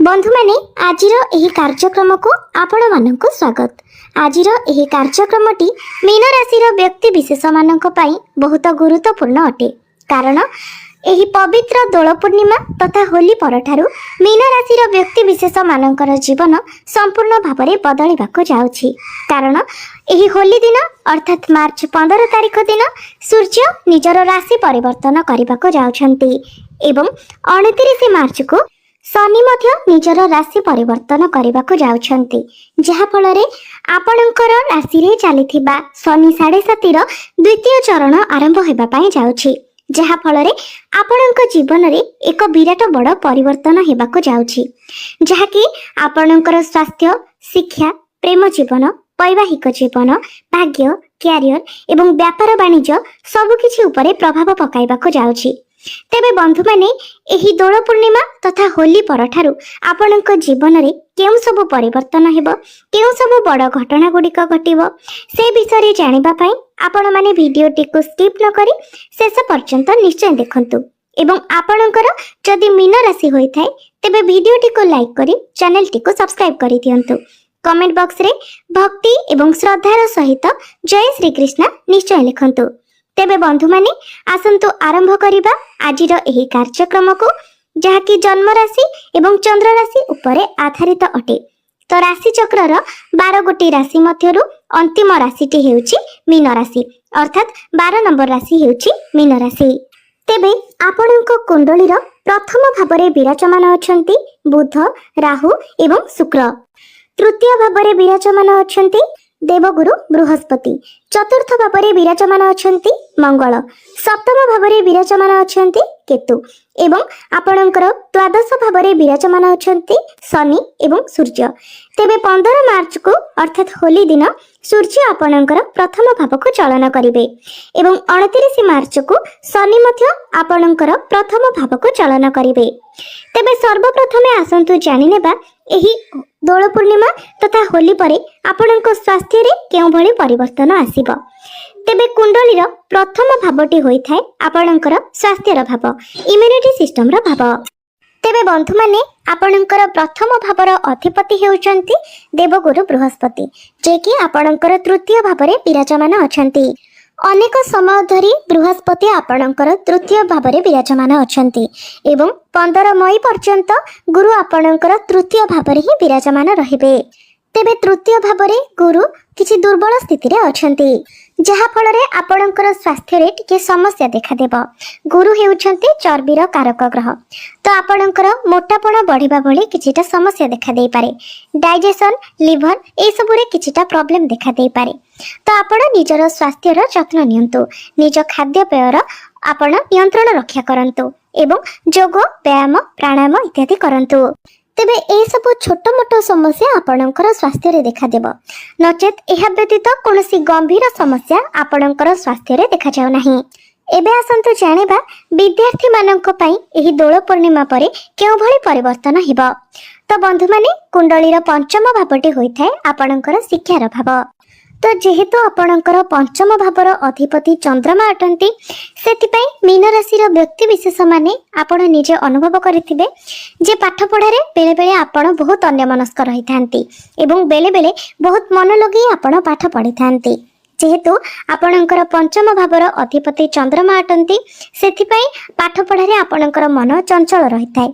बंधु माने आजिर एही कार्यक्रम को आपण मानक स्वागत। आजिर एही कार्यक्रमटी मीन राशि व्यक्ति विशेष मानक पई बहुत गुरुत्वपूर्ण अटे, कारण एही पवित्र दोल पूर्णिमा तथा होली परठारु मीन राशि व्यक्ति विशेष मानकर जीवन संपूर्ण भाव में बदलिबाको जाउछि। कारण एही होली दिन अर्थात मार्च 15 तारिख दिन सूर्य निजर राशि परिवर्तन करबाको जाउछन्ति एवं 29 मार्च को शनि मध्य निजर राशि परिवर्तन करबाको जाउछन्ति, जहा फलरे आपणकर राशि रे चलीथिबा शनि 7.5 द्वितीय चरण आरंभ हेबा पई जाउछि, जहा फलरे आपणक जीवन रे एक विराट बड़ परिवर्तन हेबाको जाउछि, जहा कि आपणकर स्वास्थ्य, शिक्षा, प्रेम जीवन, वैवाहिक जीवन, भाग्य, क्यारियर एवं व्यापार वाणिज्य सबकिछि उपरे प्रभाव पकाइबाको जाउछि। तेबे बंधु माने एही दोल पूर्णिमा तथा होली परठारु आपणक जीवन रे केउ सब परिवर्तन हेबो, केउ सब बड़ घटना गुड़िक घटिबो, से विषय रे जानिबा पई आपण माने भिडियोटी को स्किप न करी शेष पर्यंत निश्चय देखंतु एवं आपणकर जदि मीन राशि होई थाए तेबे भिडियोटी को लाइक करी चैनल टी को सब्सक्राइब करी दियंतु। कमेंट बॉक्स रे भक्ति एवं श्रद्धार सहित जय श्री कृष्ण निश्चय लिखंतु। तेबे बंधु माने आसंतु आरंभ करिबा आजिर एही कार्यक्रम को, जहा कि जन्म राशि एवं चंद्र राशि उपरे आधारित अटे। तो राशि चक्रर 12 गोटी राशि मध्यरु अंतिम राशिटी हेउची मीन राशि, अर्थात 12 नंबर राशि हेउची मीन राशि। तेबे आपणक कुंडलीर प्रथम भावरे विराजमान अछंती बुध, राहु एवं शुक्र। तृतीय भावरे विराजमान अछंती देवगुरु बृहस्पति। चतुर्थ भावरे विराजमान अछंती मंगल। सप्तम भावरे विराजमान अछंती केतु एवं आपणकर द्वादश भावरे विराजमान अछंती शनि एवं सूर्य। तेबे 15 मार्च को अर्थात होली दिन सूर्य आपणकर प्रथम भाव को चलन करिवे एवं 29 मार्च को शनि मध्य आपणकर प्रथम भाव को चलन करिवे। तेबे सर्वप्रथमे आसंतु जानि नेबा एही दोल पूर्णिमा तथा होली परे आपणक स्वास्थ्य रे केउ भली परिवर्तन आसीबो। तेबे कुंडलीर प्रथम भावटी होई थाए आपणकर स्वास्थ्यर भाव, इम्यूनिटी सिस्टम रो भाव। तेबे बंधु माने आपणकर प्रथम भावर अधिपति हेउचंती देवगुरु बृहस्पति, जे कि आपणकर तृतीय भावरे विराजमान अछंती। अनेक समय धरी बृहस्पति आपणकर तृतीय भावरे विराजमान अछंती एवं 15 मई पर्यंत गुरु आपणकर तृतीय भावरे ही विराजमान रहिबे। तेबे तृतीय भावरे गुरु किछि दुर्बल स्थिति रे अछंती, जहा फलरे आपणकर स्वास्थ्य रे टिके समस्या देखा देबो। गुरु हेउछंती चर्बीर कारक ग्रह, तो आपणकर मोटापण बढ़िबा भली किछिटा समस्या देखा देई पारे। डाइजेशन, लिवर ए सब रे किछिटा प्रॉब्लम देखा देई पारे। तो आपण निजर स्वास्थ्यर जत्न नियंतु, निज खाद्य पेयर आपण नियंत्रण रक्षा करंतु एवं योग, व्यायाम, प्राणायाम इत्यादि करंतु। तेबे ए सब छोट मोट समस्या आपणकर स्वास्थ्य रे देखा देबो, नचेत एहा व्यतीत कोनोसी गंभीर समस्या आपणकर स्वास्थ्य रे देखा जाउ नाही। एबे आसंतु जानिबा विद्यार्थी मानक पई एही दोल पूर्णिमा परे केउ भली परिवर्तन हेबो। तो बंधु माने कुंडलीर पंचम भावटी होई थाए आपणकर शिक्षार भाव। तो जेहेतु आपणकर पंचम भावर अधिपति चंद्रमा अटंती, सेतिपई मीन राशि व्यक्ति विशेष माने आपण निजे अनुभव करिथिबे जे पाठ पढ़ारे बेले बेले आपण बहुत अन्यमनस्क रही थांती एवं बेले बेले बहुत मन लगी आपण पाठ पढ़ी थांती। जेहेतु आपणकर पंचम भावर अधिपति चंद्रमा अटंती, सेतिपई पाठ पढ़ारे आपणकर मन चंचल रही थाए।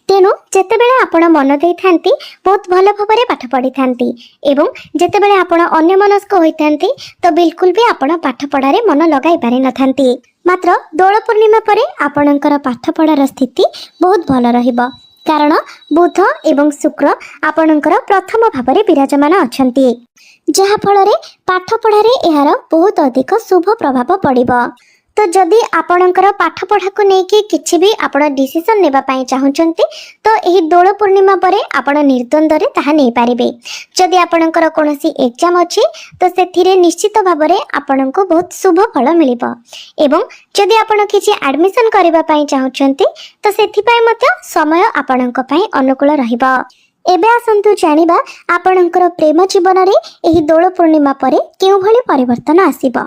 तेणु जेतेबेले आपण मन देई थांती बहुत भल भाବରେ पाठ पढ़ी थांती एवं जेतेबेले आपण अन्यमनस्क होई थांती तो बिल्कुल भी आपण पाठ पढ़ारे मन लगाई पारि न थांती। मात्र दोल पूर्णिमा परे आपणकर पाठ पढ़ार स्थिति बहुत भल रहिबो, कारण बुध एवं शुक्र आपणकर प्रथम भावरे विराजमान अछंती, जहा फलरे पाठ पढ़ारे एहार बहुत अधिक शुभ प्रभाव पड़िबो। तो जदि आपणकर पाठ पढ़ा को लेकिन किछि भी आपण डिसीजन नेबा पई चाहुचंती तो एही दोल पूर्णिमा परे आपण निर्द्वंद रे ताहा नै पारिबे। जदि आपणकर कोनोसी एग्जाम अछि तो सेथिरे निश्चित भाबरे आपणको बहुत शुभ फल मिलिबो एवं जदि आपण किछि एडमिशन करबा पई चाहुचंती तो सेथि पई मते समय आपणको पई अनुकूल रहिबो। एबे आसंतु जानिबा आपणकर प्रेम जीवन रे एही दोल पूर्णिमा परे केउ भली परिवर्तन आसीबो।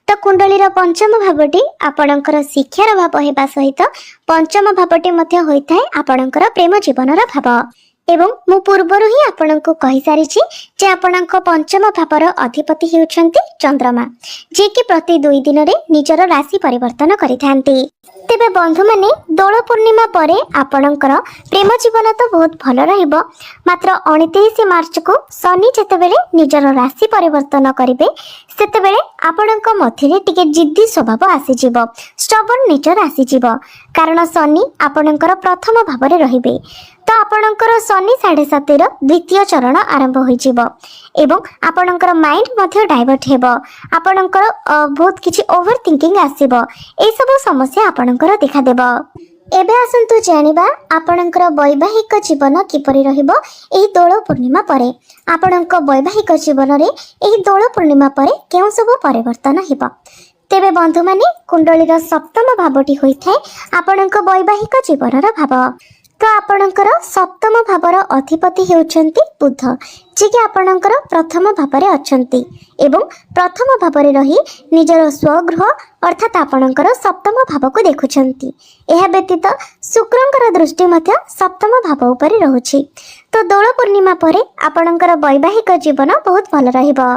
तो कुंडलीर पंचम भावटी आपणकर शिक्षार भाव हेबा सहित पंचम भावटी मध्य होइथाय आपणकर प्रेम जीवनर भाव। एवं मु पूर्वरु ही आपणको कहि सारिछि जे आपणको पंचम भावर अधिपति हेउछन्ति चंद्रमा, जे कि प्रति 2 दिन रे निजर राशि परिवर्तन करिथांती। तेबे बंधु माने दोल पूर्णिमा परे आपणकर प्रेम जीवन तो बहुत भल रहिबो, मात्र 29 मार्च को शनि जेतेबेले निजर राशि परिवर्तन करिवे सेतेबेले आपणको मध्यरे टिके जिद्दी स्वभाव आसी जिवो, स्टबर्न नेचर आसी जिवो, कारण शनि आपणकर प्रथम भावरे रहिबे। तो आपणकर शनि 7.5 द्वितीय चरण आरंभ होई जिवो एवं आपणकर माइंड मध्य डाइवर्ट हेबो, आपणकर बहुत किछि ओवर थिंकिंग आसीबो, ए सब समस्या आपणकर देखा देबो। एबे आसंतु जानिबा आपणकर वैवाहिक जीवन किपरि रहिबो एही दोल पूर्णिमा परे। आपणक वैवाहिक जीवन रे एही दोल पूर्णिमा परे केउ सब परिवर्तन हेबो। तेबे बंधु माने कुंडलीर सप्तम भावटी होइथाय आपणक वैवाहिक जीवनर भाव। तो आपणकर सप्तम भावर अधिपति हेउछन्ति बुध, जे कि आपणकर प्रथम भावरे अछन्ति एवं प्रथम भावरे रही निजर स्वगृह अर्थात आपणकर सप्तम भाव को देखुछन्ति। एहा व्यतीत शुक्रंकर दृष्टि मध्य सप्तम भाव उपरे रहुछि। तो दोल पूर्णिमा परे आपणकर वैवाहिक जीवन बहुत भल रहिबो।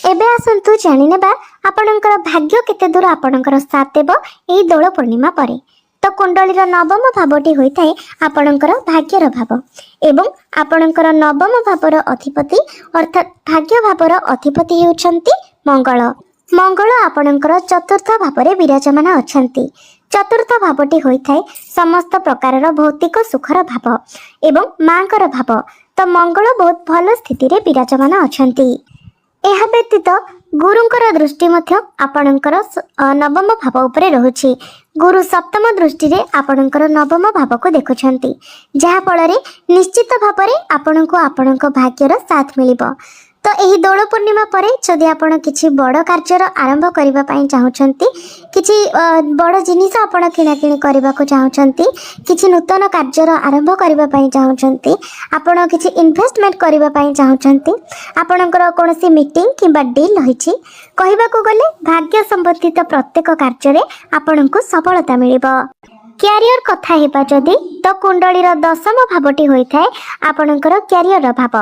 एबे आसंतु जानि नेबा आपणकर भाग्य केते दूर आपणकर साथ देबो एही दोल पूर्णिमा परे। तो कुंडलीर नवम भावटी होइथाय आपणकर भाग्यर भाव एवं आपणकर नवम भावर अधिपति अर्थात भाग्य भावर अधिपति हेउछन्ति मंगल। मंगल आपणकर चतुर्थ भावरे विराजमान अछन्ति। चतुर्थ भावटी होइथाय समस्त प्रकारर भौतिक सुखर भाव एवं मांकर भाव। तो मंगल बहुत भल स्थिति रे विराजमान अछन्ति। एहा व्यतीत गुरुंकर दृष्टि मध्य आपणकर नवम भाव उपरे रहुछि। गुरु सप्तम दृष्टि रे आपणकर नवम भाव को देखुछन्ति, जहा फଳରେ निश्चित भावरे आपणको आपणको भाग्यर साथ मिलिबो। तो एही दोल पूर्णिमा परे जदि आपण किछि बड़ कार्यर आरंभ करिबा पई चाहुछन्ति, किछि बड़ जिनिस आपण किना किनि करिबा को चाहुछन्ति, किछि नूतन कार्यर आरंभ करिबा पई चाहुछन्ति, आपण किछि इन्वेस्टमेंट करिबा पई चाहुछन्ति, आपणकर कोनोसी मीटिंग किबा डील रहिछि, कहिबा को गले भाग्य संबंधित प्रत्येक कार्य रे आपणको सफलता मिलिबो। क्यारियर कथा हेबा जदि तो कुंडलीर दशम भावटी होइथाय आपणकर क्यारियर भाव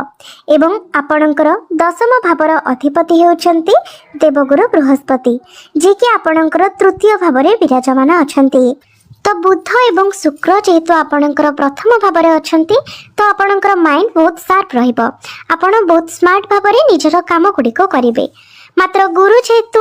एवं आपणकर दशम भावर अधिपति हेउछन्ति देवगुरु बृहस्पति, जे कि आपणकर तृतीय भावरे विराजमान अछन्ति। तो बुध एवं शुक्र जेहेतु आपणकर प्रथम भावरे अछन्ति, तो आपणकर माइंड बहुत शार्प रहिबो, आपण बहुत स्मार्ट भावरे निजर काम गुड़िक करिवे। मात्र गुरु जेहेतु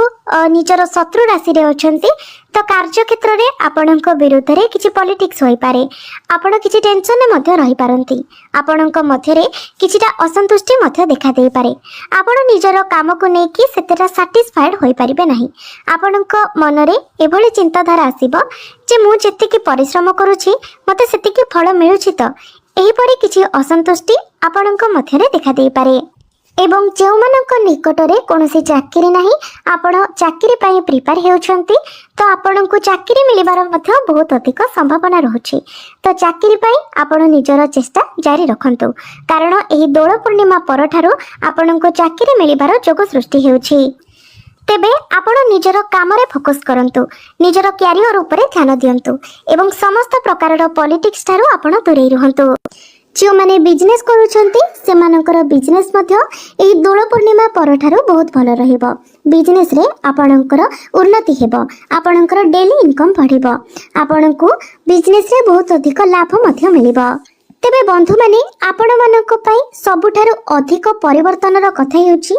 निजर शत्रु राशि रे अछन्ति, तो कार्य क्षेत्र रे आपणक विरुद्ध रे किछि पॉलिटिक्स होई पारे, आपण किछि टेंशन में मध्य रहि पारंती, आपणक मध्य रे किछिटा असंतुष्टि मध्य देखा देई पारे, आपण निजर काम को नै कि सेतेटा सैटिस्फाइड होई पारिबे नाही। आपणक मन रे एभली चिंताधारा आसीबो जे मु जेतिकी परिश्रम करूछि मते सेतिकी फल मिलुछि, तो एही परि किछि असंतुष्टि आपणक मध्य रे देखा देई पारे। एवं जो मानक निकटरे कोनोसी चाकरी नाही, आपण चाकरी पई प्रिपेयर हेउछन्ति, तो आपण को चाकरी मिलिबार मध्य बहुत अधिक संभावना रहुछि। तो चाकरी पई आपण निजर चेष्टा जारी रखंतु, कारण एही दोल पूर्णिमा परठारु आपण को चाकरी मिलिबार जोग सृष्टि हेउछि। तेबे आपण निजर काम रे फोकस करंतु, निजर क्यारियर उपरे ध्यान दियंतु एवं समस्त प्रकारर पॉलिटिक्स ठारु आपण दूरेई रहंतु। जो माने बिजनेस करूछन्ति सेमानकर बिजनेस मध्य एही दोल पूर्णिमा परठारु बहुत भल रहिबो। बिजनेस रे आपणकर उन्नति हेबो, आपणकर डेली इनकम बढ़िबो, आपणको बिजनेस रे बहुत अधिक लाभ मध्य मिलिबो। तेबे बंधु माने आपण मानक पई सबुठारु अधिक परिवर्तनर कथा हेउची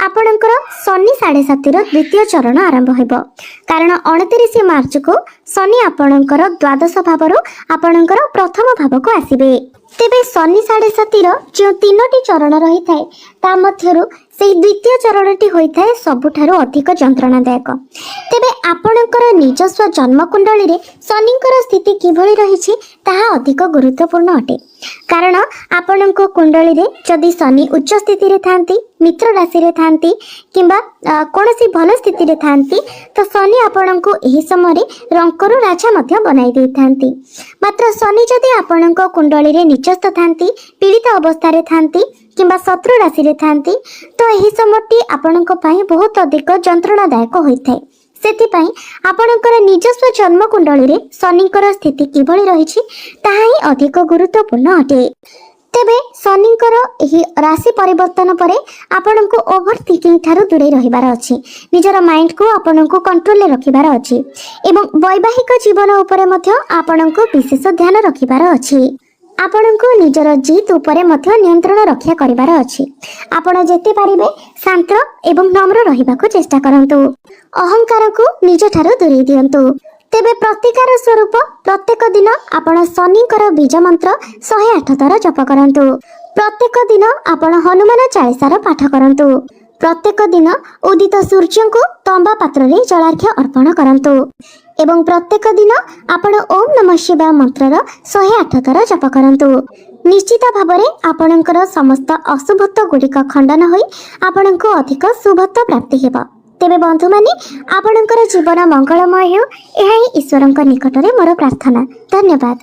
आपणकर शनि 7.5 द्वितीय चरण आरंभ हेबो, कारण 29 मार्च को शनि आपणकर द्वादश भावरु आपणकर प्रथम भाव को आसीबे। तेबे शनि 7.5 जो 3टी चरण रही थाए ता मध्यरु सेही द्वितीय चरणटी होइथाए सबुठारु अधिक जंत्रणादायक। तेबे आपणकर निजस्व जन्म कुंडली रे शनिकर स्थिति किभଳି रहिछि ताहा अधिक गुरुत्वपूर्ण अटे। कारण आपणको कुंडली रे जदि शनि उच्च स्थिति रे थांती, मित्र राशि रे थांती किंबा कोनोसी भल स्थिति रे थांती तो शनि आपणको एही समय रे रंकरु राजा मध्य बनाई देई थांती। मात्र शनि जदि आपणको कुंडली रे नीचस्थ थांती, पीड़ित अवस्था रे थांती किंबा शत्रु राशि रे थांती तो एही समयटी आपणको पई बहुत अधिक जंत्रणादायक होइथाय। सेथिपाई आपणकर निजस्व जन्म कुंडली रे शनिकर स्थिति किभଳି रहिछि ताहा ही अधिक गुरुत्वपूर्ण अटे। तेबे शनिकर एही राशि परिवर्तन परे आपणको ओभर थिंकिंग ठारू दूरे रहिबार अछि, निजर माइंड को आपणको कंट्रोल रे रखिबार अछि एवं वैवाहिक जीवन उपरे मध्य आपणको विशेष ध्यान रखिबार अछि। आपणको निजर जिद उपरे मध्य नियंत्रण रक्षा करिबार अछि। आपण जेते पारिबे शांत एवं नम्र रहिबाको चेष्टा करंतु। अहंकार को निज ठारू दूरेई दियंतु। तेबे प्रतिकार स्वरूप प्रत्येक दिन आपण शनिकर बीज मंत्र 108 थर जप करंतु। प्रत्येक दिन आपण हनुमान चालीसार पाठ करंतु। प्रत्येक दिन उदित सूर्य को तंबा पात्र रे जलार्घ्य अर्पण करंतु एवं प्रत्येक दिन आपण ओम नमः शिवाय मंत्रर 108 थर जप करंतु। निश्चित भाବରେ आपणकर समस्त अशुभत्व गुड़िक खंडन होई आपणको अधिक शुभत्व प्राप्ति हेबा। तेबे बंधु माने आपणकर जीवन मंगलमय हो, एहा ही ईश्वरଙ୍କ निकटरे मोर प्रार्थना। धन्यवाद।